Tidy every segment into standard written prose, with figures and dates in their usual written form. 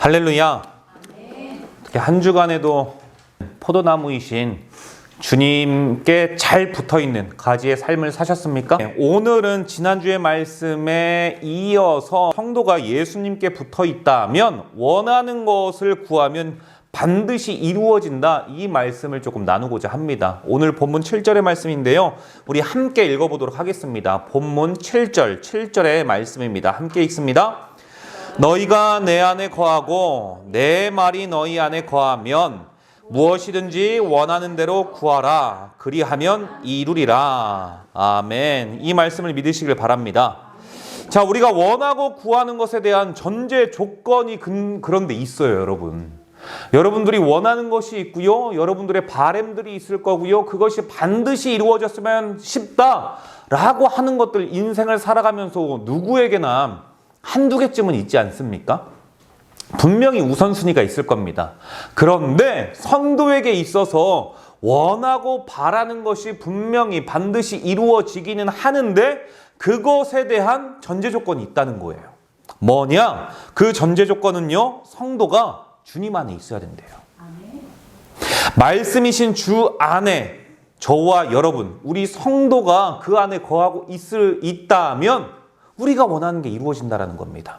할렐루야. 이렇게 한 주간에도 포도나무이신 주님께 잘 붙어있는 가지의 삶을 사셨습니까? 오늘은 지난주의 말씀에 이어서 성도가 예수님께 붙어있다면 원하는 것을 구하면 반드시 이루어진다, 이 말씀을 조금 나누고자 합니다. 오늘 본문 7절의 말씀인데요, 우리 함께 읽어보도록 하겠습니다. 본문 7절의 말씀입니다. 함께 읽습니다. 너희가 내 안에 거하고 내 말이 너희 안에 거하면 무엇이든지 원하는 대로 구하라. 그리하면 이루리라. 아멘. 이 말씀을 믿으시길 바랍니다. 자, 우리가 원하고 구하는 것에 대한 전제 조건이 그런데 있어요, 여러분. 여러분들이 원하는 것이 있고요, 여러분들의 바램들이 있을 거고요, 그것이 반드시 이루어졌으면 싶다라고 하는 것들, 인생을 살아가면서 누구에게나 한두 개쯤은 있지 않습니까? 분명히 우선순위가 있을 겁니다. 그런데 성도에게 있어서 원하고 바라는 것이 분명히 반드시 이루어지기는 하는데 그것에 대한 전제 조건이 있다는 거예요. 뭐냐? 그 전제 조건은요, 성도가 주님 안에 있어야 된대요. 말씀이신 주 안에 저와 여러분, 우리 성도가 그 안에 거하고 있다면 우리가 원하는 게 이루어진다는 겁니다.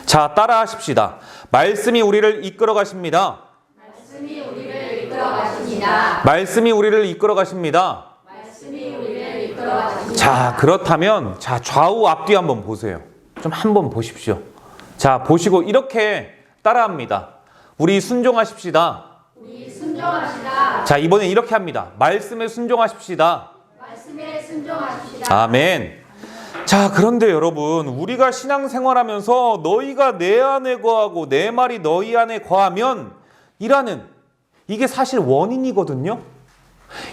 자, 따라 하십시다. 말씀이 우리를 이끌어 가십니다. 말씀이 우리를 이끌어 가십니다. 말씀이 우리를 이끌어 가십니다. 말씀이 우리를 이끌어 가십니다. 자, 그렇다면 좌우 앞뒤 한번 보세요. 좀 한번 보십시오. 자, 보시고 이렇게 따라합니다. 우리 순종하십시다. 우리 순종하시다. 자, 이번엔 이렇게 합니다. 말씀에 순종하십시다. 말씀에 순종하십시다. 아멘. 자, 그런데 여러분, 우리가 신앙생활하면서 너희가 내 안에 거하고 내 말이 너희 안에 거하면 이라는, 이게 사실 원인이거든요.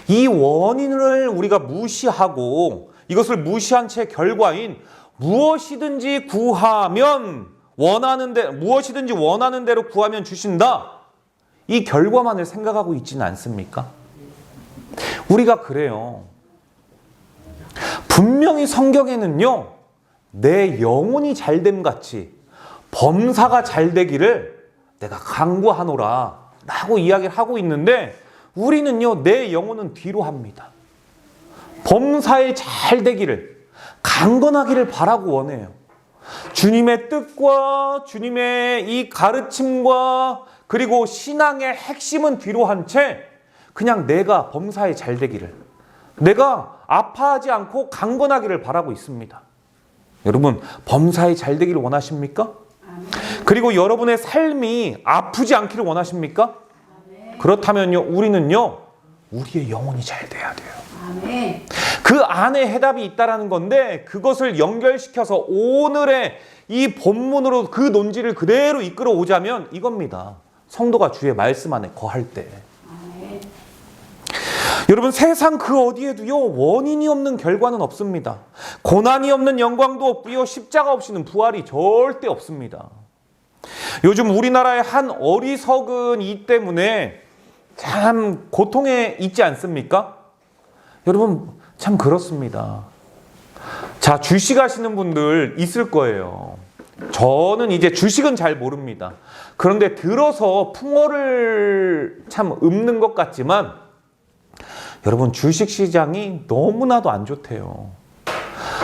이 원인을 우리가 무시하고 이것을 무시한 채 결과인 무엇이든지 구하면 무엇이든지 원하는 대로 구하면 주신다, 이 결과만을 생각하고 있지는 않습니까? 우리가 그래요. 분명히 성경에는요, 내 영혼이 잘됨 같이 범사가 잘되기를 내가 간구하노라 라고 이야기를 하고 있는데, 우리는요, 내 영혼은 뒤로 합니다. 범사에 잘되기를, 강건하기를 바라고 원해요. 주님의 뜻과 주님의 이 가르침과 그리고 신앙의 핵심은 뒤로 한 채 그냥 내가 범사에 잘되기를, 내가 아파하지 않고 강건하기를 바라고 있습니다. 여러분, 범사에 잘되기를 원하십니까? 그리고 여러분의 삶이 아프지 않기를 원하십니까? 그렇다면요, 우리는요, 우리의 영혼이 잘 돼야 돼요. 아멘. 그 안에 해답이 있다라는 건데, 그것을 연결시켜서 오늘의 이 본문으로 그 논지를 그대로 이끌어 오자면 이겁니다. 성도가 주의 말씀 안에 거할 때. 아멘. 여러분, 세상 그 어디에도요, 원인이 없는 결과는 없습니다. 고난이 없는 영광도 없고요, 십자가 없이는 부활이 절대 없습니다. 요즘 우리나라의 한 어리석은 이 때문에 참 고통에 있지 않습니까? 여러분, 참 그렇습니다. 자, 주식하시는 분들 있을 거예요. 저는 이제 주식은 잘 모릅니다. 그런데 들어서 풍어를 참 읊는 것 같지만, 여러분, 주식시장이 너무나도 안 좋대요.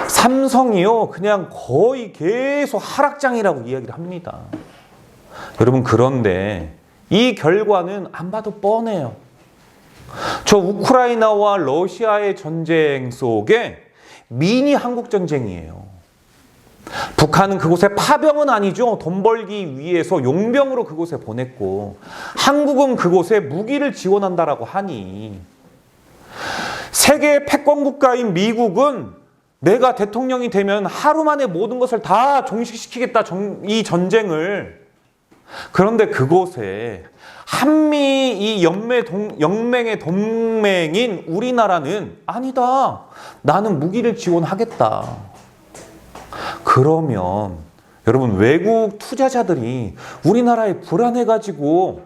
삼성이요, 그냥 거의 계속 하락장이라고 이야기를 합니다. 여러분, 그런데 이 결과는 안 봐도 뻔해요. 저 우크라이나와 러시아의 전쟁 속에 미니 한국 전쟁이에요. 북한은 그곳에 파병은 아니죠. 돈 벌기 위해서 용병으로 그곳에 보냈고, 한국은 그곳에 무기를 지원한다라고 하니, 세계의 패권 국가인 미국은 내가 대통령이 되면 하루 만에 모든 것을 다 종식시키겠다, 이 전쟁을. 그런데 그곳에 한미 이 영맹의 동맹인 우리나라는 아니다, 나는 무기를 지원하겠다. 그러면 여러분, 외국 투자자들이 우리나라에 불안해가지고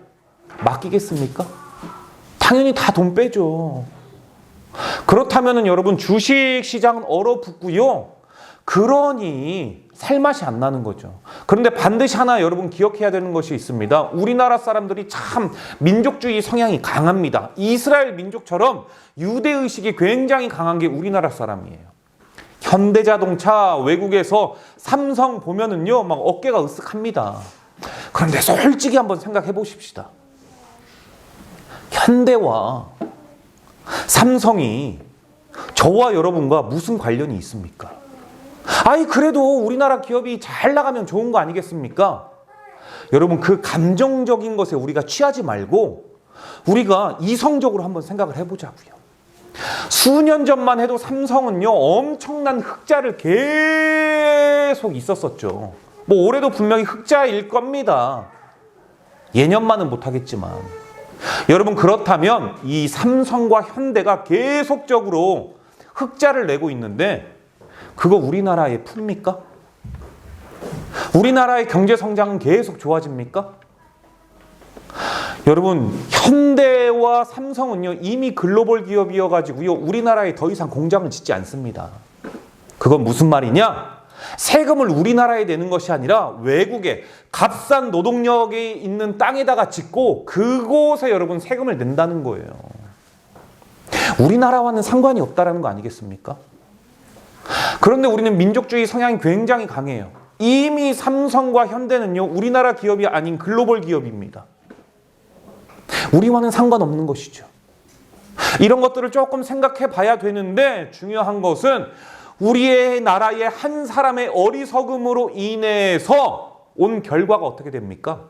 맡기겠습니까? 당연히 다 돈 빼죠. 그렇다면 여러분, 주식시장은 얼어붙고요, 그러니 살맛이 안 나는 거죠. 그런데 반드시 하나 여러분 기억해야 되는 것이 있습니다. 우리나라 사람들이 참 민족주의 성향이 강합니다. 이스라엘 민족처럼 유대의식이 굉장히 강한 게 우리나라 사람이에요. 현대자동차 외국에서 삼성 보면은요, 막 어깨가 으쓱합니다. 그런데 솔직히 한번 생각해 보십시다. 현대와 삼성이 저와 여러분과 무슨 관련이 있습니까? 아니 그래도 우리나라 기업이 잘 나가면 좋은 거 아니겠습니까? 여러분 그 감정적인 것에 우리가 취하지 말고 우리가 이성적으로 한번 생각을 해보자고요. 수년 전만 해도 삼성은요 엄청난 흑자를 계속 있었었죠. 뭐 올해도 분명히 흑자일 겁니다. 예년만은 못하겠지만 여러분 그렇다면 이 삼성과 현대가 계속적으로 흑자를 내고 있는데 그거 우리나라에 풉니까? 우리나라의 경제 성장은 계속 좋아집니까? 여러분 현대와 삼성은요 이미 글로벌 기업이어가지고요 우리나라에 더 이상 공장을 짓지 않습니다. 그건 무슨 말이냐? 세금을 우리나라에 내는 것이 아니라 외국에 값싼 노동력이 있는 땅에다가 짓고 그곳에 여러분 세금을 낸다는 거예요. 우리나라와는 상관이 없다라는 거 아니겠습니까? 그런데 우리는 민족주의 성향이 굉장히 강해요. 이미 삼성과 현대는요 우리나라 기업이 아닌 글로벌 기업입니다. 우리와는 상관없는 것이죠. 이런 것들을 조금 생각해 봐야 되는데 되는 것은 우리의 나라의 한 사람의 어리석음으로 인해서 온 결과가 어떻게 됩니까?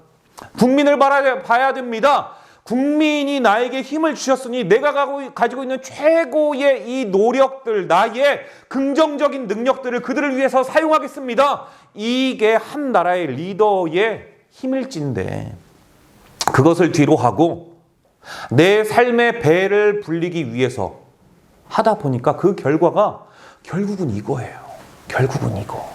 국민을 봐야 됩니다. 국민이 나에게 힘을 주셨으니 내가 가지고 있는 최고의 이 노력들, 나의 긍정적인 능력들을 그들을 위해서 사용하겠습니다. 이게 한 나라의 리더의 힘일진데 그것을 뒤로 하고 내 삶의 배를 불리기 위해서 하다 보니까 그 결과가 결국은 이거예요. 결국은 이거.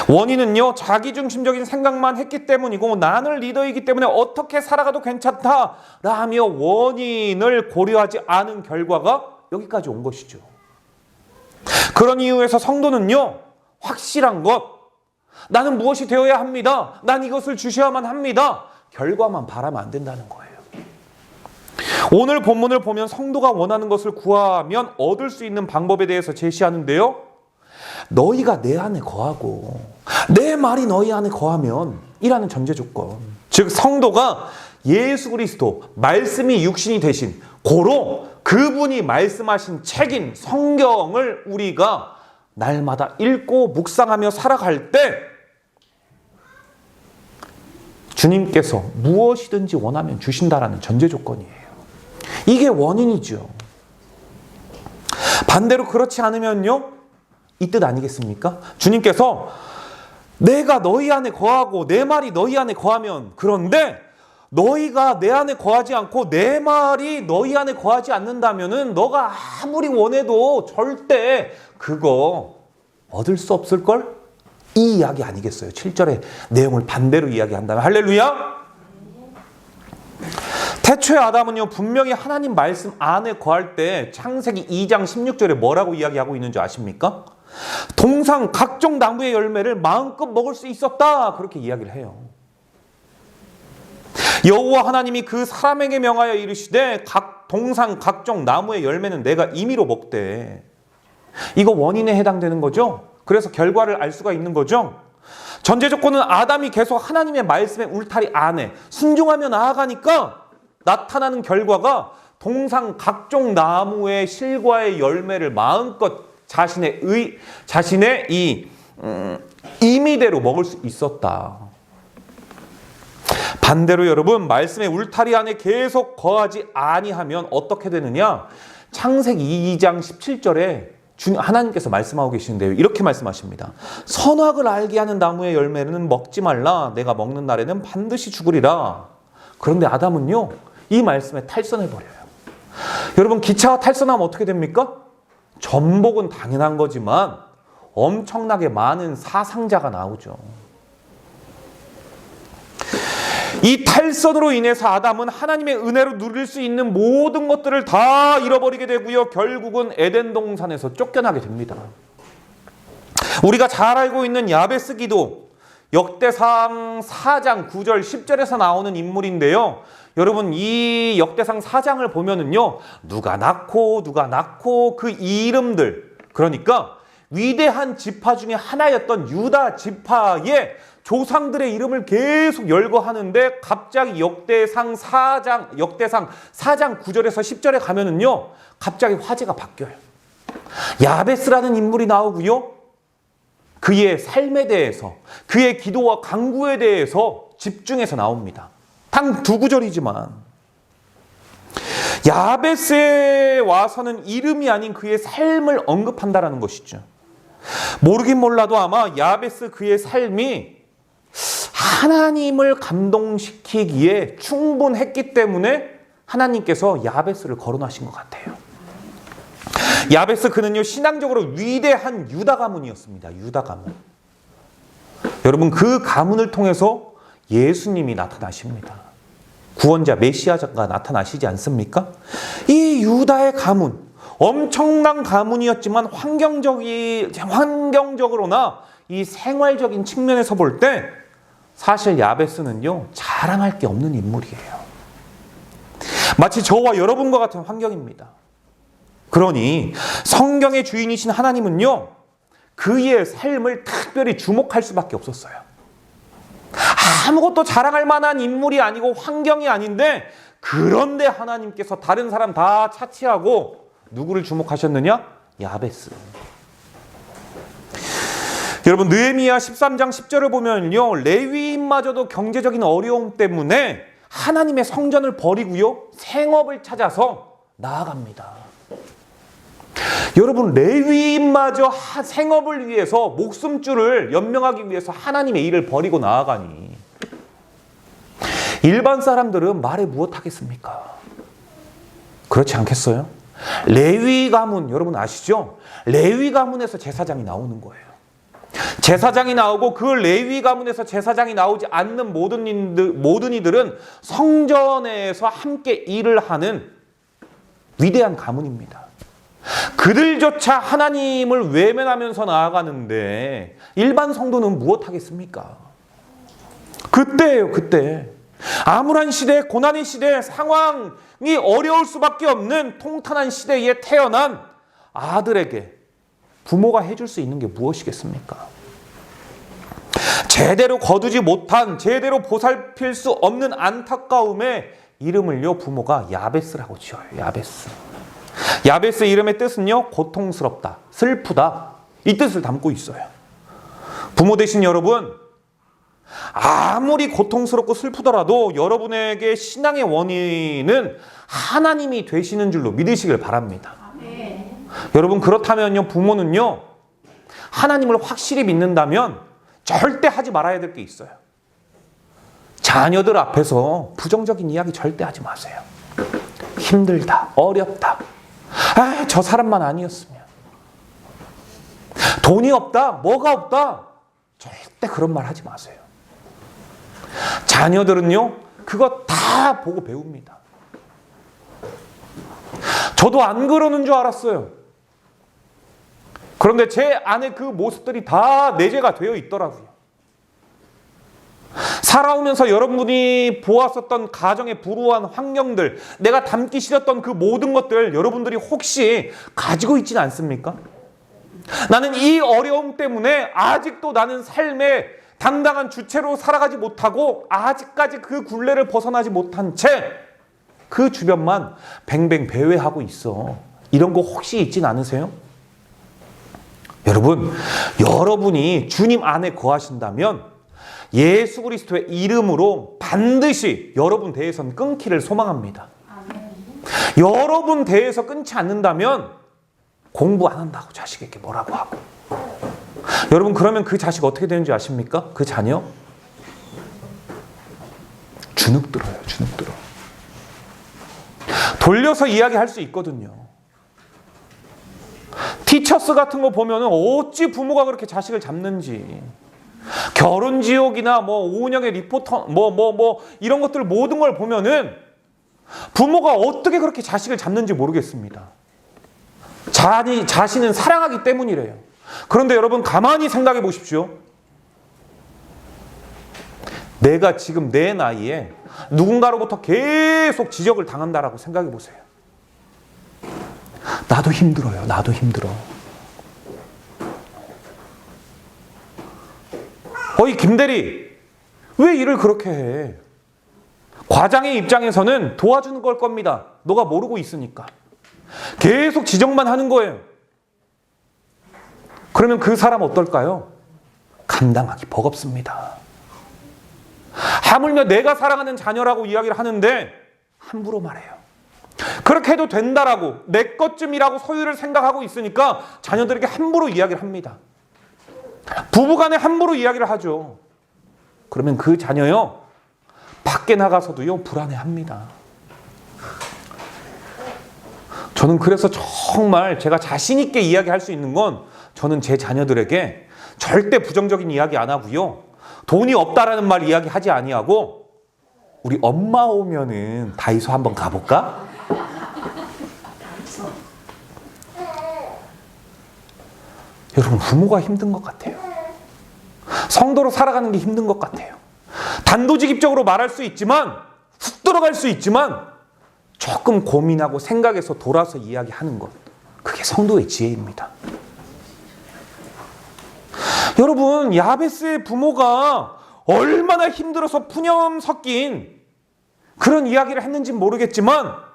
원인은요 자기중심적인 생각만 했기 때문이고 나는 리더이기 때문에 어떻게 살아가도 괜찮다라며 원인을 고려하지 않은 결과가 여기까지 온 것이죠. 그런 이유에서 성도는요 확실한 것, 나는 무엇이 되어야 합니다. 난 이것을 주셔야만 합니다. 결과만 바라면 안 된다는 거예요. 오늘 본문을 보면 성도가 원하는 것을 구하면 얻을 수 있는 방법에 대해서 제시하는데요. 너희가 내 안에 거하고 내 말이 너희 안에 거하면 이라는 전제 조건. 즉 성도가 예수 그리스도 말씀이 육신이 되신 고로 그분이 말씀하신 책인 성경을 우리가 날마다 읽고 묵상하며 살아갈 때 주님께서 무엇이든지 원하면 주신다라는 전제 조건이에요. 이게 원인이죠. 반대로 그렇지 않으면요 이 뜻 아니겠습니까? 주님께서 내가 너희 안에 거하고 내 말이 너희 안에 거하면, 그런데 너희가 내 안에 거하지 않고 내 말이 너희 안에 거하지 않는다면은 너가 아무리 원해도 절대 그거 얻을 수 없을걸? 이 이야기 아니겠어요? 7절의 내용을 반대로 이야기한다면. 할렐루야! 태초에 아담은요 분명히 하나님 말씀 안에 거할 때 창세기 2장 16절에 뭐라고 이야기하고 있는 줄 아십니까? 동상 각종 나무의 열매를 마음껏 먹을 수 있었다, 그렇게 이야기를 해요. 여호와 하나님이 그 사람에게 명하여 이르시되 동상 각종 나무의 열매는 내가 임의로 먹되. 이거 원인에 해당되는 거죠. 그래서 결과를 알 수가 있는 거죠. 전제 조건은 아담이 계속 하나님의 말씀의 울타리 안에 순종하며 나아가니까 나타나는 결과가 동상 각종 나무의 실과의 열매를 마음껏 자신의 임의대로 먹을 수 있었다. 반대로 여러분, 말씀의 울타리 안에 계속 거하지 아니하면 어떻게 되느냐? 창세기 2장 17절에 하나님께서 말씀하고 계시는데요, 이렇게 말씀하십니다. 선악을 알게 하는 나무의 열매는 먹지 말라. 내가 먹는 날에는 반드시 죽으리라. 그런데 아담은요, 이 말씀에 탈선해버려요. 여러분, 기차가 탈선하면 어떻게 됩니까? 전복은 당연한 거지만 엄청나게 많은 사상자가 나오죠. 이 탈선으로 인해서 아담은 하나님의 은혜로 누릴 수 있는 모든 것들을 다 잃어버리게 되고요. 결국은 에덴 동산에서 쫓겨나게 됩니다. 우리가 잘 알고 있는 야베스 기도, 역대상 4장 9절 10절에서 나오는 인물인데요. 여러분, 이 역대상 4장을 보면은요, 누가 낳고 그 이름들, 그러니까 위대한 지파 중에 하나였던 유다 지파의 조상들의 이름을 계속 열거하는데, 갑자기 역대상 4장 9절에서 10절에 가면은요, 갑자기 화제가 바뀌어요. 야베스라는 인물이 나오고요, 그의 삶에 대해서, 그의 기도와 간구에 대해서 집중해서 나옵니다. 단 2구절이지만 야베스에 와서는 이름이 아닌 그의 삶을 언급한다라는 것이죠. 모르긴 몰라도 아마 야베스 그의 삶이 하나님을 감동시키기에 충분했기 때문에 하나님께서 야베스를 거론하신 것 같아요. 야베스 그는요, 신앙적으로 위대한 유다 가문이었습니다. 유다 가문. 여러분, 그 가문을 통해서 예수님이 나타나십니다. 구원자 메시아가 나타나시지 않습니까? 이 유다의 가문, 엄청난 가문이었지만 환경적으로나 이 생활적인 측면에서 볼 때 사실 야베스는요, 자랑할 게 없는 인물이에요. 마치 저와 여러분과 같은 환경입니다. 그러니 성경의 주인이신 하나님은요, 그의 삶을 특별히 주목할 수밖에 없었어요. 아무것도 자랑할 만한 인물이 아니고 환경이 아닌데, 그런데 하나님께서 다른 사람 다 차치하고 누구를 주목하셨느냐? 야베스. 여러분, 느헤미야 13장 10절을 보면요, 레위인마저도 경제적인 어려움 때문에 하나님의 성전을 버리고요, 생업을 찾아서 나아갑니다. 여러분, 레위인마저 생업을 위해서, 목숨줄을 연명하기 위해서 하나님의 일을 버리고 나아가니 일반 사람들은 말에 무엇하겠습니까? 그렇지 않겠어요? 레위 가문, 여러분 아시죠? 레위 가문에서 제사장이 나오는 거예요. 제사장이 나오고, 그 레위 가문에서 제사장이 나오지 않는 모든 이들은 성전에서 함께 일을 하는 위대한 가문입니다. 그들조차 하나님을 외면하면서 나아가는데 일반 성도는 무엇하겠습니까? 그때예요, 그때. 암울한 시대, 고난의 시대, 상황이 어려울 수밖에 없는 통탄한 시대에 태어난 아들에게 부모가 해줄 수 있는 게 무엇이겠습니까? 제대로 거두지 못한, 제대로 보살필 수 없는 안타까움에 이름을요, 부모가 야베스라고 지어요. 야베스. 야베스 이름의 뜻은요, 고통스럽다, 슬프다, 이 뜻을 담고 있어요. 부모 되신 여러분, 아무리 고통스럽고 슬프더라도 여러분에게 신앙의 원인은 하나님이 되시는 줄로 믿으시길 바랍니다. 아멘. 여러분, 그렇다면요, 부모는요, 하나님을 확실히 믿는다면 절대 하지 말아야 될 게 있어요. 자녀들 앞에서 부정적인 이야기 절대 하지 마세요. 힘들다, 어렵다, 저 사람만 아니었으면, 돈이 없다, 뭐가 없다, 절대 그런 말 하지 마세요. 자녀들은요, 그거 다 보고 배웁니다. 저도 안 그러는 줄 알았어요. 그런데 제 안에 그 모습들이 다 내재가 되어 있더라고요. 살아오면서 여러분이 보았었던 가정의 불우한 환경들, 내가 담기 싫었던 그 모든 것들 여러분들이 혹시 가지고 있지는 않습니까? 나는 이 어려움 때문에 아직도 나는 삶의 당당한 주체로 살아가지 못하고 아직까지 그 굴레를 벗어나지 못한 채 그 주변만 뱅뱅 배회하고 있어. 이런 거 혹시 있진 않으세요? 여러분, 여러분이 주님 안에 거하신다면 예수 그리스도의 이름으로 반드시 여러분 대해서는 끊기를 소망합니다. 여러분 대해서 끊지 않는다면 공부 안 한다고 자식에게 뭐라고 하고, 여러분, 그러면 그 자식 어떻게 되는지 아십니까? 그 자녀 주눅 들어요. 주눅 들어. 돌려서 이야기할 수 있거든요. 티처스 같은 거 보면은 어찌 부모가 그렇게 자식을 잡는지, 결혼지옥이나 오은영의 리포터 이런 것들 모든 걸 보면은 부모가 어떻게 그렇게 자식을 잡는지 모르겠습니다. 자신은 사랑하기 때문이래요. 그런데 여러분 가만히 생각해 보십시오. 내가 지금 내 나이에 누군가로부터 계속 지적을 당한다라고 생각해 보세요. 나도 힘들어요. 나도 힘들어. 어이 김대리, 왜 일을 그렇게 해? 과장의 입장에서는 도와주는 걸 겁니다. 너가 모르고 있으니까. 계속 지적만 하는 거예요. 그러면 그 사람 어떨까요? 감당하기 버겁습니다. 하물며 내가 사랑하는 자녀라고 이야기를 하는데 함부로 말해요. 그렇게 해도 된다라고, 내 것쯤이라고 소유를 생각하고 있으니까 자녀들에게 함부로 이야기를 합니다. 부부간에 함부로 이야기를 하죠. 그러면 그 자녀요, 밖에 나가서도요 불안해합니다. 저는 그래서 정말 제가 자신 있게 이야기할 수 있는 건, 저는 제 자녀들에게 절대 부정적인 이야기 안 하고요, 돈이 없다라는 말 이야기하지 아니하고, 우리 엄마 오면은 다이소 한번 가볼까? 여러분, 부모가 힘든 것 같아요. 성도로 살아가는 게 힘든 것 같아요. 단도직입적으로 말할 수 있지만, 훅 들어갈 수 있지만, 조금 고민하고 생각해서 돌아서 이야기하는 것, 그게 성도의 지혜입니다. 여러분, 야베스의 부모가 얼마나 힘들어서 푸념 섞인 그런 이야기를 했는지 모르겠지만,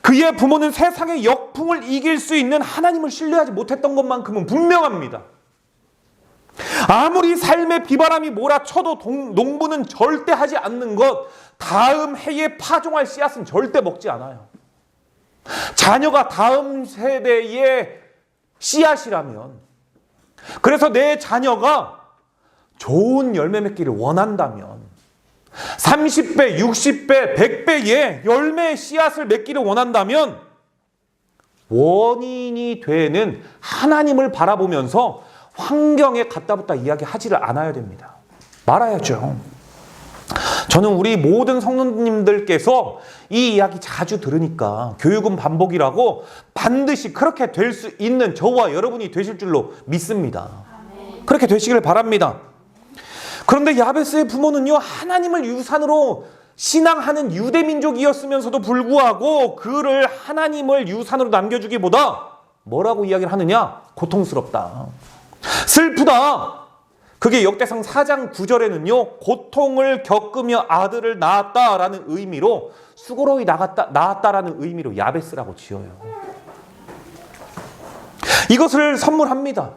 그의 부모는 세상의 역풍을 이길 수 있는 하나님을 신뢰하지 못했던 것만큼은 분명합니다. 아무리 삶의 비바람이 몰아쳐도 농부는 절대 하지 않는 것, 다음 해에 파종할 씨앗은 절대 먹지 않아요. 자녀가 다음 세대의 씨앗이라면, 그래서 내 자녀가 좋은 열매 맺기를 원한다면 30배, 60배, 100배의 열매의 씨앗을 맺기를 원한다면 원인이 되는 하나님을 바라보면서 환경에 갖다 붙다 이야기하지를 않아야 됩니다. 말아야죠. 저는 우리 모든 성도님들께서 이 이야기 자주 들으니까 교육은 반복이라고 반드시 그렇게 될 수 있는 저와 여러분이 되실 줄로 믿습니다. 그렇게 되시길 바랍니다. 그런데 야베스의 부모는요, 하나님을 유산으로 신앙하는 유대민족이었으면서도 불구하고 그를 하나님을 유산으로 남겨주기보다 뭐라고 이야기를 하느냐? 고통스럽다, 슬프다. 그게 역대상 4장 9절에는요, 고통을 겪으며 아들을 낳았다라는 의미로, 수고로이 낳았다라는 의미로 야베스라고 지어요. 이것을 선물합니다.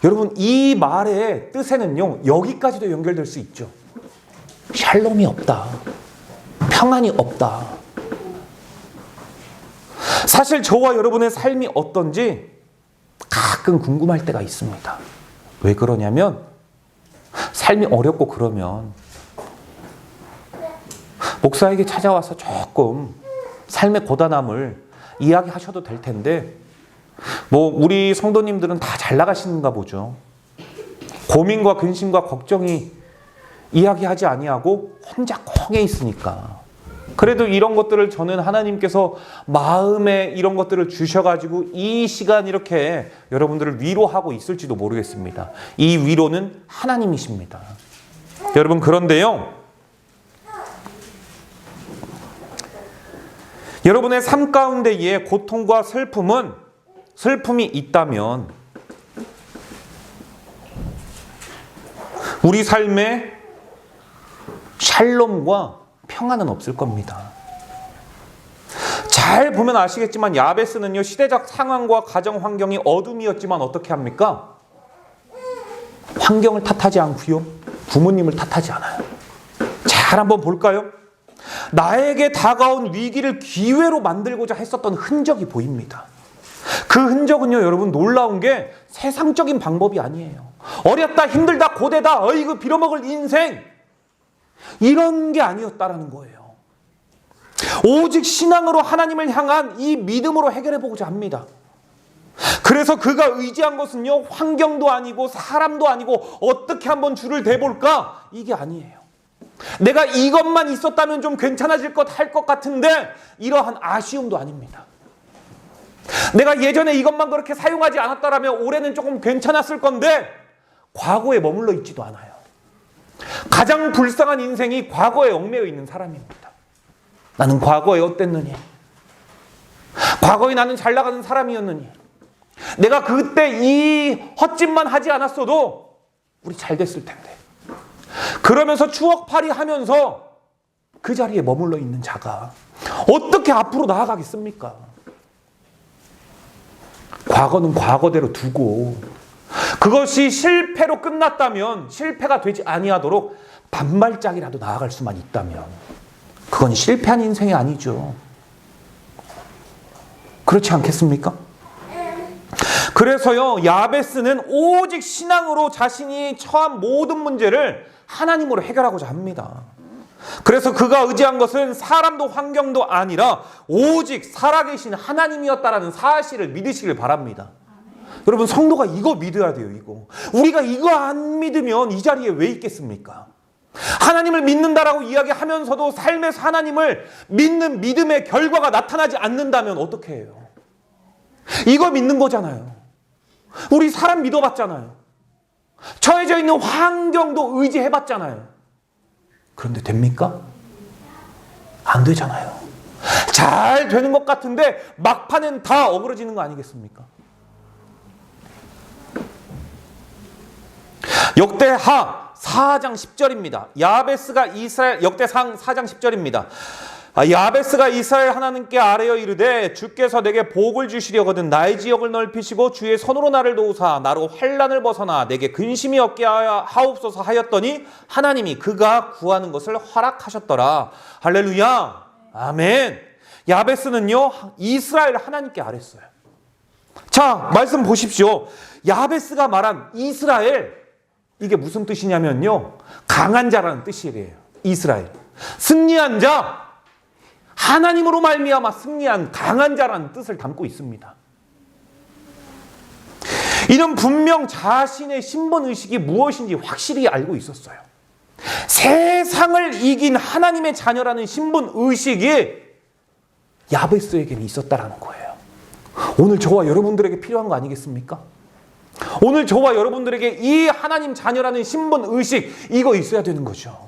여러분, 이 말의 뜻에는요, 여기까지도 연결될 수 있죠. 샬롬이 없다, 평안이 없다. 사실 저와 여러분의 삶이 어떤지 가끔 궁금할 때가 있습니다. 왜 그러냐면, 삶이 어렵고 그러면 목사에게 찾아와서 조금 삶의 고단함을 이야기하셔도 될 텐데, 우리 성도님들은 다 잘 나가시는가 보죠. 고민과 근심과 걱정이 이야기하지 아니하고 혼자 콩에 있으니까. 그래도 이런 것들을 저는 하나님께서 마음에 이런 것들을 주셔가지고 이 시간 이렇게 여러분들을 위로하고 있을지도 모르겠습니다. 이 위로는 하나님이십니다. 여러분, 그런데요, 여러분의 삶 가운데에 고통과 슬픔이 있다면 우리 삶에 샬롬과 평안은 없을 겁니다. 잘 보면 아시겠지만 야베스는요, 시대적 상황과 가정 환경이 어둠이었지만 어떻게 합니까? 환경을 탓하지 않고요, 부모님을 탓하지 않아요. 잘 한번 볼까요? 나에게 다가온 위기를 기회로 만들고자 했었던 흔적이 보입니다. 그 흔적은요, 여러분, 놀라운 게 세상적인 방법이 아니에요. 어렵다, 힘들다, 고되다, 어이구 빌어먹을 인생, 이런 게 아니었다라는 거예요. 오직 신앙으로 하나님을 향한 이 믿음으로 해결해 보고자 합니다. 그래서 그가 의지한 것은요, 환경도 아니고 사람도 아니고 어떻게 한번 줄을 대볼까, 이게 아니에요. 내가 이것만 있었다면 좀 괜찮아질 것 할 것 같은데, 이러한 아쉬움도 아닙니다. 내가 예전에 이것만 그렇게 사용하지 않았더라면 올해는 조금 괜찮았을 건데 과거에 머물러 있지도 않아요. 가장 불쌍한 인생이 과거에 얽매여 있는 사람입니다. 나는 과거에 어땠느니? 과거에 나는 잘 나가는 사람이었느니? 내가 그때 이 헛짓만 하지 않았어도 우리 잘 됐을 텐데. 그러면서 추억팔이 하면서 그 자리에 머물러 있는 자가 어떻게 앞으로 나아가겠습니까? 과거는 과거대로 두고 그것이 실패로 끝났다면 실패가 되지 아니하도록 반발짝이라도 나아갈 수만 있다면 그건 실패한 인생이 아니죠. 그렇지 않겠습니까? 그래서요, 야베스는 오직 신앙으로 자신이 처한 모든 문제를 하나님으로 해결하고자 합니다. 그래서 그가 의지한 것은 사람도 환경도 아니라 오직 살아계신 하나님이었다라는 사실을 믿으시길 바랍니다. 여러분, 성도가 이거 믿어야 돼요. 이거 우리가 이거 안 믿으면 이 자리에 왜 있겠습니까? 하나님을 믿는다라고 이야기하면서도 삶에서 하나님을 믿는 믿음의 결과가 나타나지 않는다면 어떻게 해요? 이거 믿는 거잖아요. 우리 사람 믿어봤잖아요. 처해져 있는 환경도 의지해봤잖아요. 그런데 됩니까? 안 되잖아요. 잘 되는 것 같은데 막판엔 다 어그러지는 거 아니겠습니까? 역대하 4장 10절입니다. 야베스가 이스라엘 역대상 4장 10절입니다. 야베스가 이스라엘 하나님께 아뢰어 이르되 주께서 내게 복을 주시려거든 나의 지역을 넓히시고 주의 손으로 나를 도우사 나로 환난을 벗어나 내게 근심이 없게 하옵소서 하였더니 하나님이 그가 구하는 것을 허락하셨더라. 할렐루야. 아멘. 야베스는요 이스라엘 하나님께 아뢰었어요. 자, 말씀 보십시오. 야베스가 말한 이스라엘, 이게 무슨 뜻이냐면요, 강한 자라는 뜻이래요. 이스라엘, 승리한 자, 하나님으로 말미암아 승리한 강한 자라는 뜻을 담고 있습니다. 이는 분명 자신의 신분의식이 무엇인지 확실히 알고 있었어요. 세상을 이긴 하나님의 자녀라는 신분의식이 야베스에게는 있었다라는 거예요. 오늘 저와 여러분들에게 필요한 거 아니겠습니까? 오늘 저와 여러분들에게 이 하나님 자녀라는 신분의식, 이거 있어야 되는 거죠.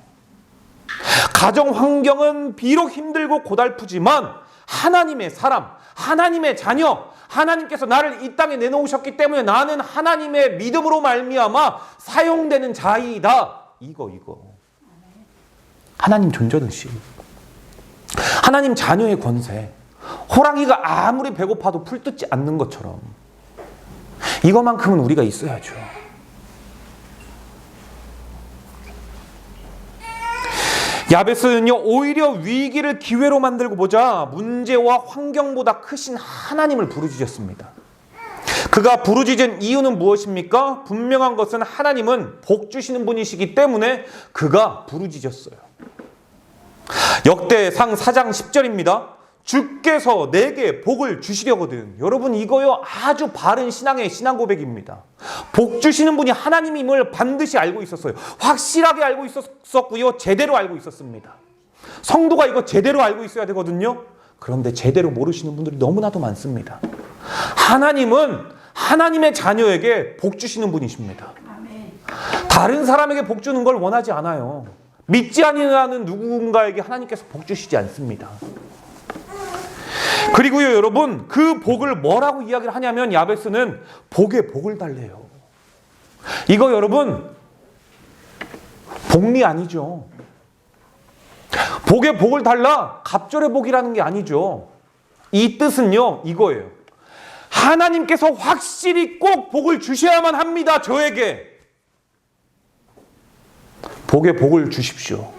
가정 환경은 비록 힘들고 고달프지만 하나님의 사람, 하나님의 자녀, 하나님께서 나를 이 땅에 내놓으셨기 때문에 나는 하나님의 믿음으로 말미암아 사용되는 자이다. 이거 하나님 존재의식, 하나님 자녀의 권세, 호랑이가 아무리 배고파도 풀 뜯지 않는 것처럼 이거만큼은 우리가 있어야죠. 야베스는요 오히려 위기를 기회로 만들고 보자 문제와 환경보다 크신 하나님을 부르짖었습니다. 그가 부르짖은 이유는 무엇입니까? 분명한 것은 하나님은 복 주시는 분이시기 때문에 그가 부르짖었어요. 역대상 4장 10절입니다. 주께서 내게 복을 주시려거든. 여러분, 이거요 아주 바른 신앙의 신앙 고백입니다. 복 주시는 분이 하나님임을 반드시 알고 있었어요. 확실하게 알고 있었고요, 제대로 알고 있었습니다. 성도가 이거 제대로 알고 있어야 되거든요. 그런데 제대로 모르시는 분들이 너무나도 많습니다. 하나님은 하나님의 자녀에게 복 주시는 분이십니다. 다른 사람에게 복 주는 걸 원하지 않아요. 믿지 아니하는 누군가에게 하나님께서 복 주시지 않습니다. 그리고요 여러분, 그 복을 뭐라고 이야기를 하냐면 야베스는 복에 복을 달래요. 이거 여러분 복리 아니죠. 복에 복을 달라 갑절의 복이라는 게 아니죠. 이 뜻은요 이거예요. 하나님께서 확실히 꼭 복을 주셔야만 합니다. 저에게 복에 복을 주십시오.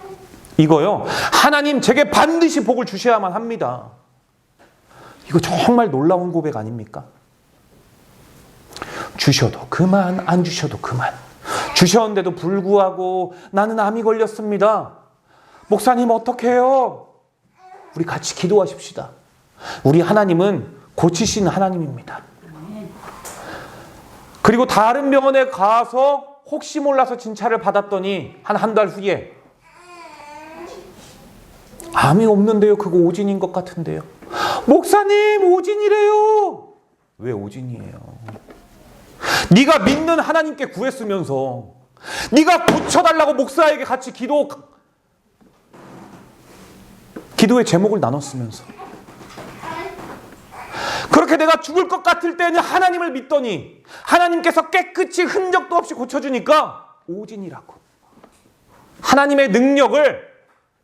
이거요, 하나님 제게 반드시 복을 주셔야만 합니다. 이거 정말 놀라운 고백 아닙니까? 주셔도 그만, 안 주셔도 그만. 주셨는데도 불구하고 나는 암이 걸렸습니다. 목사님 어떻게 해요? 우리 같이 기도하십시다. 우리 하나님은 고치시는 하나님입니다. 그리고 다른 병원에 가서 혹시 몰라서 진찰을 받았더니 한 달 후에 암이 없는데요, 그거 오진인 것 같은데요. 목사님 오진이래요. 왜 오진이에요? 네가 믿는 하나님께 구했으면서, 네가 고쳐달라고 목사에게 같이 기도의 제목을 나눴으면서, 그렇게 내가 죽을 것 같을 때는 하나님을 믿더니 하나님께서 깨끗이 흔적도 없이 고쳐주니까 오진이라고. 하나님의 능력을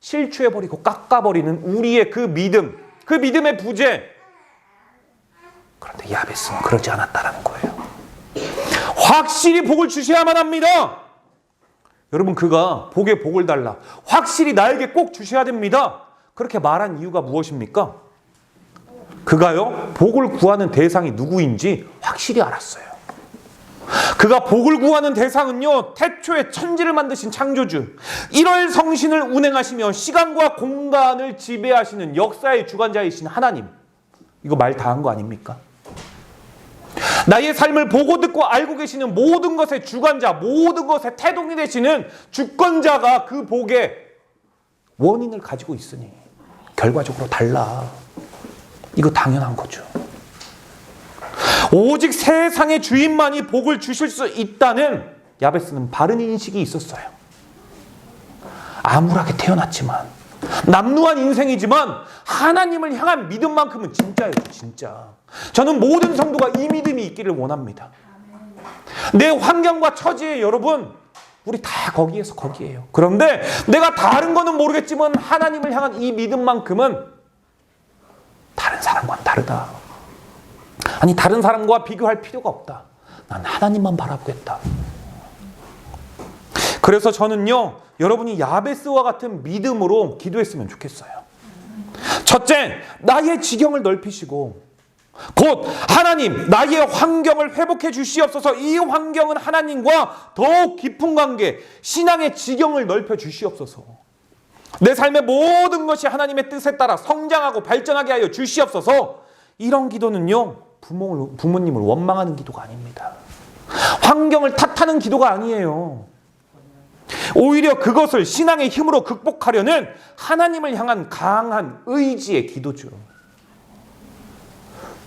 실추해버리고 깎아버리는 우리의 그 믿음, 그 믿음의 부재. 그런데 야베스는 그러지 않았다는 거예요. 확실히 복을 주셔야만 합니다. 여러분, 그가 복에 복을 달라, 확실히 나에게 꼭 주셔야 됩니다, 그렇게 말한 이유가 무엇입니까? 그가요, 복을 구하는 대상이 누구인지 확실히 알았어요. 그가 복을 구하는 대상은요, 태초에 천지를 만드신 창조주, 1월 성신을 운행하시며 시간과 공간을 지배하시는 역사의 주관자이신 하나님. 이거 말 다 한 거 아닙니까? 나의 삶을 보고 듣고 알고 계시는 모든 것의 주관자, 모든 것의 태동이 되시는 주권자가 그 복의 원인을 가지고 있으니 결과적으로 달라. 이거 당연한 거죠. 오직 세상의 주인만이 복을 주실 수 있다는 야베스는 바른 인식이 있었어요. 암울하게 태어났지만, 남루한 인생이지만 하나님을 향한 믿음만큼은 진짜예요, 진짜. 저는 모든 성도가 이 믿음이 있기를 원합니다. 내 환경과 처지에 여러분, 우리 다 거기에서 거기에요. 그런데 내가 다른 거는 모르겠지만 하나님을 향한 이 믿음만큼은 다른 사람과는 다르다. 아니, 다른 사람과 비교할 필요가 없다. 난 하나님만 바라보겠다. 그래서 저는요, 여러분이 야베스와 같은 믿음으로 기도했으면 좋겠어요. 첫째, 나의 지경을 넓히시고, 곧 하나님, 나의 환경을 회복해 주시옵소서. 이 환경은 하나님과 더욱 깊은 관계, 신앙의 지경을 넓혀 주시옵소서. 내 삶의 모든 것이 하나님의 뜻에 따라 성장하고 발전하게 하여 주시옵소서. 이런 기도는요, 부모님을 원망하는 기도가 아닙니다. 환경을 탓하는 기도가 아니에요. 오히려 그것을 신앙의 힘으로 극복하려는 하나님을 향한 강한 의지의 기도죠.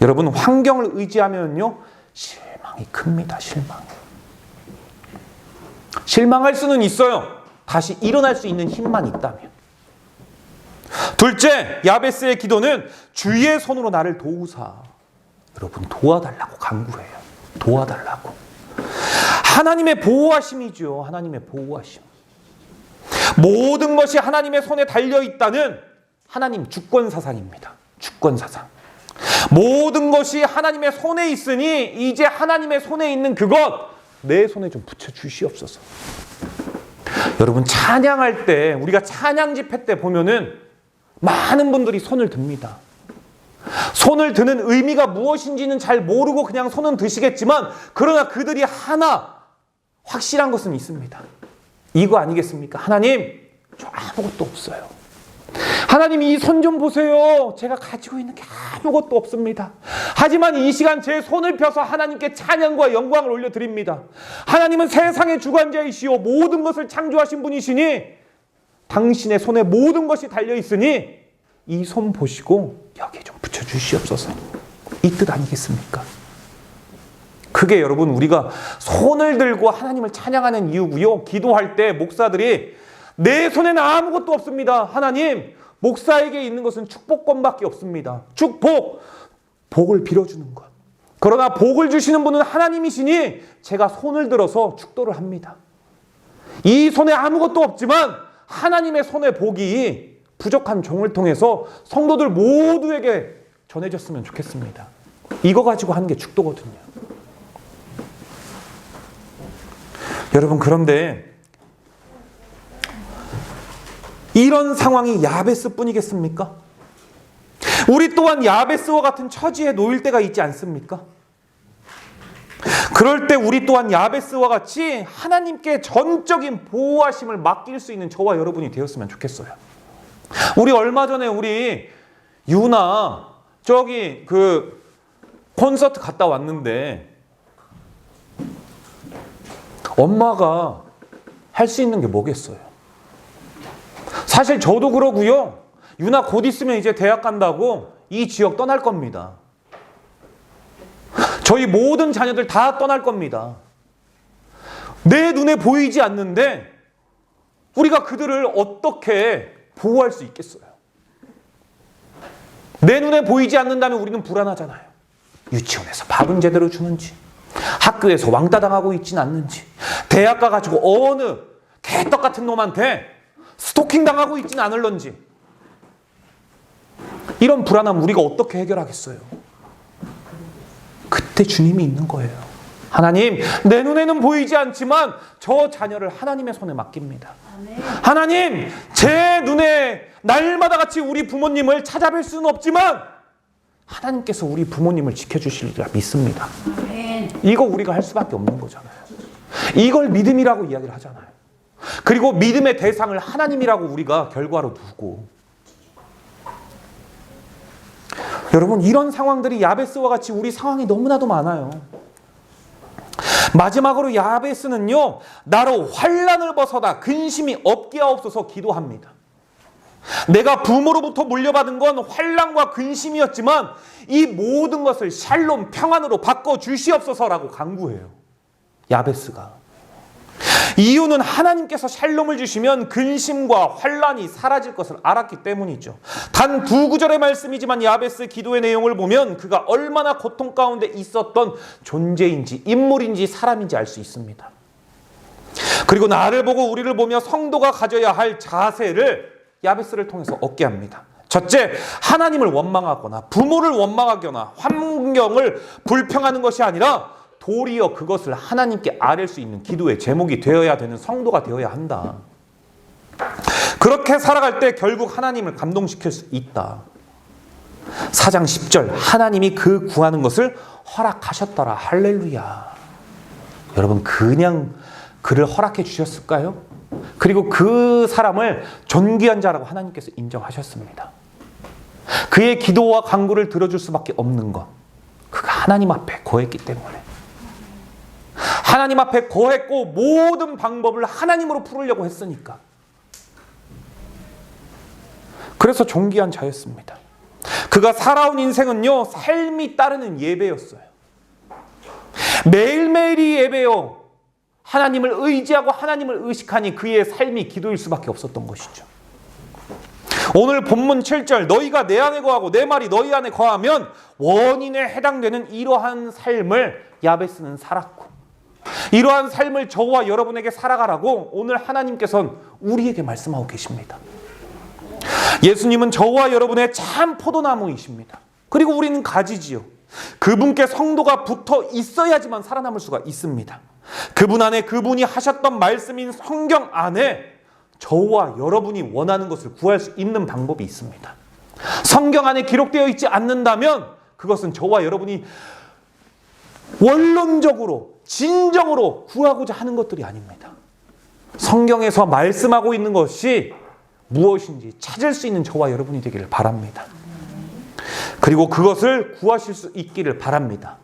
여러분, 환경을 의지하면요, 실망이 큽니다. 실망할 수는 있어요. 다시 일어날 수 있는 힘만 있다면. 둘째, 야베스의 기도는 주의 손으로 나를 도우사. 여러분, 도와달라고 간구해요. 도와달라고. 하나님의 보호하심이죠. 하나님의 보호하심. 모든 것이 하나님의 손에 달려있다는 하나님 주권사상입니다. 주권사상. 모든 것이 하나님의 손에 있으니 이제 하나님의 손에 있는 그것 내 손에 좀 붙여주시옵소서. 여러분, 찬양할 때, 우리가 찬양 집회 때 보면은 많은 분들이 손을 듭니다. 손을 드는 의미가 무엇인지는 잘 모르고 그냥 손은 드시겠지만, 그러나 그들이 하나 확실한 것은 있습니다. 이거 아니겠습니까? 하나님, 저 아무것도 없어요. 하나님, 이 손 좀 보세요. 제가 가지고 있는 게 아무것도 없습니다. 하지만 이 시간 제 손을 펴서 하나님께 찬양과 영광을 올려드립니다. 하나님은 세상의 주관자이시오 모든 것을 창조하신 분이시니 당신의 손에 모든 것이 달려있으니 이 손 보시고 여기에 좀 붙여주시옵소서. 이 뜻 아니겠습니까? 그게 여러분, 우리가 손을 들고 하나님을 찬양하는 이유고요. 기도할 때 목사들이 내 손에는 아무것도 없습니다. 하나님, 목사에게 있는 것은 축복권밖에 없습니다. 축복, 복을 빌어주는 것. 그러나 복을 주시는 분은 하나님이시니 제가 손을 들어서 축도를 합니다. 이 손에 아무것도 없지만 하나님의 손에 복이 부족한 종을 통해서 성도들 모두에게 전해졌으면 좋겠습니다. 이거 가지고 하는 게 축도거든요. 여러분, 그런데 이런 상황이 야베스뿐이겠습니까? 우리 또한 야베스와 같은 처지에 놓일 때가 있지 않습니까? 그럴 때 우리 또한 야베스와 같이 하나님께 전적인 보호하심을 맡길 수 있는 저와 여러분이 되었으면 좋겠어요. 우리 얼마 전에 우리 유나 저기 그 콘서트 갔다 왔는데 엄마가 할 수 있는 게 뭐겠어요? 사실 저도 그러고요. 유나 곧 있으면 이제 대학 간다고 이 지역 떠날 겁니다. 저희 모든 자녀들 다 떠날 겁니다. 내 눈에 보이지 않는데 우리가 그들을 어떻게 보호할 수 있겠어요? 내 눈에 보이지 않는다면 우리는 불안하잖아요. 유치원에서 밥은 제대로 주는지, 학교에서 왕따 당하고 있진 않는지, 대학 가가지고 어느 개떡 같은 놈한테 스토킹 당하고 있진 않을런지, 이런 불안함 우리가 어떻게 해결하겠어요? 그때 주님이 있는 거예요. 하나님, 내 눈에는 보이지 않지만 저 자녀를 하나님의 손에 맡깁니다. 하나님, 제 눈에 날마다 같이 우리 부모님을 찾아뵐 수는 없지만 하나님께서 우리 부모님을 지켜주시리라 믿습니다. 이거 우리가 할 수밖에 없는 거잖아요. 이걸 믿음이라고 이야기를 하잖아요. 그리고 믿음의 대상을 하나님이라고 우리가 결과로 두고, 여러분, 이런 상황들이 야베스와 같이 우리 상황이 너무나도 많아요. 마지막으로 야베스는요, 나로 환난을 벗어다 근심이 없게 하옵소서 기도합니다. 내가 부모로부터 물려받은 건 환난과 근심이었지만 이 모든 것을 샬롬 평안으로 바꿔 주시옵소서라고 간구해요. 야베스가. 이유는 하나님께서 샬롬을 주시면 근심과 환난이 사라질 것을 알았기 때문이죠. 단 2구절의 말씀이지만 야베스 기도의 내용을 보면 그가 얼마나 고통 가운데 있었던 존재인지, 인물인지, 사람인지 알 수 있습니다. 그리고 나를 보고 우리를 보며 성도가 가져야 할 자세를 야베스를 통해서 얻게 합니다. 첫째, 하나님을 원망하거나 부모를 원망하거나 환경을 불평하는 것이 아니라 도리어 그것을 하나님께 아뢰 수 있는 기도의 제목이 되어야 되는 성도가 되어야 한다. 그렇게 살아갈 때 결국 하나님을 감동시킬 수 있다. 4장 10절, 하나님이 그 구하는 것을 허락하셨더라. 할렐루야. 여러분, 그냥 그를 허락해 주셨을까요? 그리고 그 사람을 존귀한 자라고 하나님께서 인정하셨습니다. 그의 기도와 간구를 들어줄 수밖에 없는 것, 그가 하나님 앞에 거했기 때문에. 하나님 앞에 거했고 모든 방법을 하나님으로 풀으려고 했으니까. 그래서 존귀한 자였습니다. 그가 살아온 인생은요, 삶이 따르는 예배였어요. 매일매일이 예배요. 하나님을 의지하고 하나님을 의식하니 그의 삶이 기도일 수밖에 없었던 것이죠. 오늘 본문 7절, 너희가 내 안에 거하고 내 말이 너희 안에 거하면 원인에 해당되는 이러한 삶을 야베스는 살았고, 이러한 삶을 저와 여러분에게 살아가라고 오늘 하나님께서는 우리에게 말씀하고 계십니다. 예수님은 저와 여러분의 참 포도나무이십니다. 그리고 우리는 가지지요. 그분께 성도가 붙어 있어야지만 살아남을 수가 있습니다. 그분 안에, 그분이 하셨던 말씀인 성경 안에 저와 여러분이 원하는 것을 구할 수 있는 방법이 있습니다. 성경 안에 기록되어 있지 않는다면 그것은 저와 여러분이 원론적으로, 진정으로 구하고자 하는 것들이 아닙니다. 성경에서 말씀하고 있는 것이 무엇인지 찾을 수 있는 저와 여러분이 되기를 바랍니다. 그리고 그것을 구하실 수 있기를 바랍니다.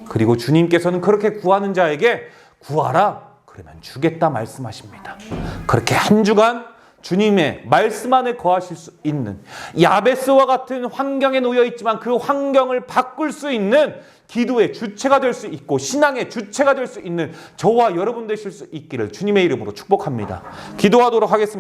그리고 주님께서는 그렇게 구하는 자에게 구하라, 그러면 주겠다 말씀하십니다. 그렇게 한 주간 주님의 말씀 안에 거하실 수 있는, 야베스와 같은 환경에 놓여 있지만 그 환경을 바꿀 수 있는 기도의 주체가 될 수 있고 신앙의 주체가 될 수 있는 저와 여러분 되실 수 있기를 주님의 이름으로 축복합니다. 기도하도록 하겠습니다.